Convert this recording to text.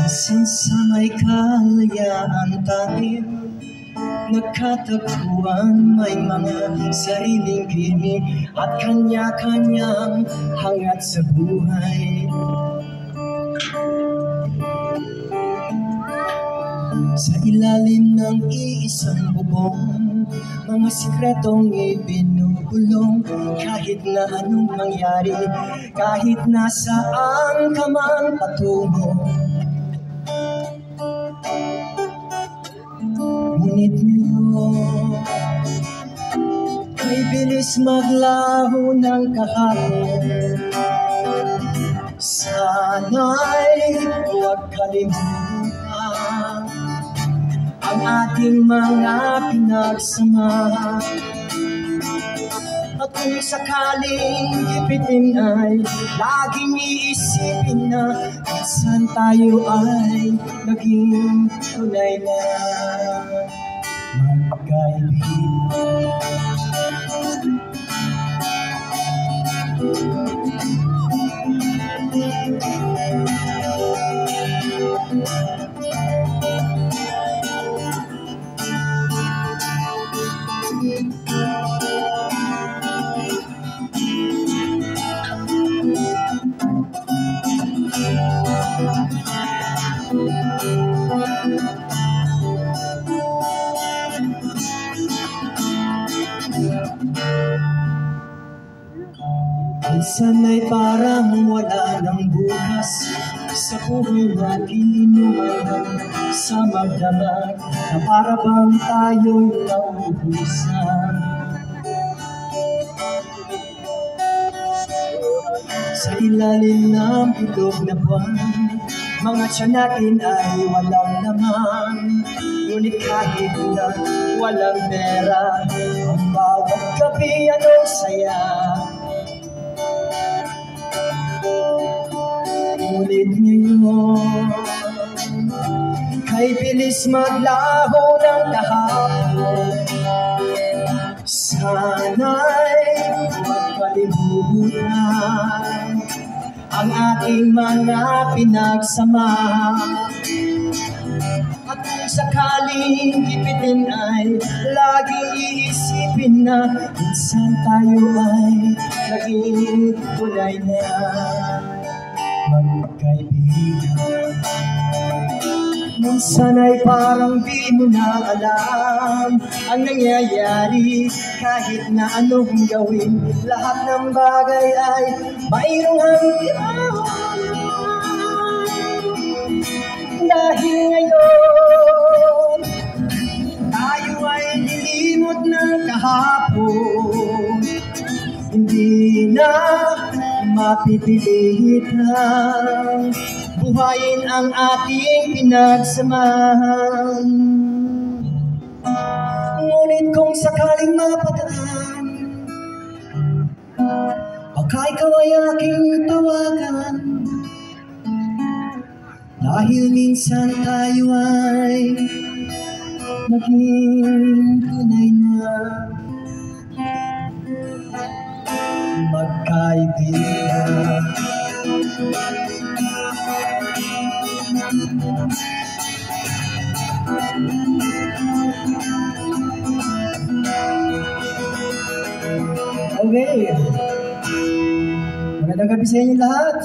Minsan sa may kalayaan tayo nagkatagpuan, may mga sariling gimik at kanya-kanyang hangat sa buhay. Sa ilalim ng iisang bubong, mga sikretong ibinubulong. Kahit na anong mangyari, kahit nasaan ka man patungo, ngunit ngayon kay bilis maglaho ng kahapon. Sana'y huwag kalimutan ang ating mga pinagsama. At kung sakaling gipitin ay laging iisipin na minsan tayo ay naging tunay na magkaibigan. Minsan ay parang wala ng bukas sa buhay natin, umalang sa magdamag na para bang tayo'y naubusan. Sa ilalim ng bilog na buwan, mga tiyan natin ay walang laman. Ngunit kahit na walang pera, ang bawat gabi anong saya. Ngunit ngayon kay bilis maglaho ng kahapon. Sana'y magkalimutan ang ating mga pinagsama. At kung sakaling gipitin ay laging iisipin na minsan tayo ay naging tunay na magkaibigan. Minsan ay parang di mo na alam ang nangyayari. Kahit na anong gawin, lahat ng bagay ay mayroong hanggan. Dahil ngayon tayo ay nilimot ng kahapon, hindi na mapipilit ang buhayin ang ating pinagsamahan. Ngunit kung sakaling mapadaan, baka ikaw ay aking tawagan. Dahil minsan tayo ay naging tunay na magkaibigan. Okay. Magandang gabi sa inyo lahat.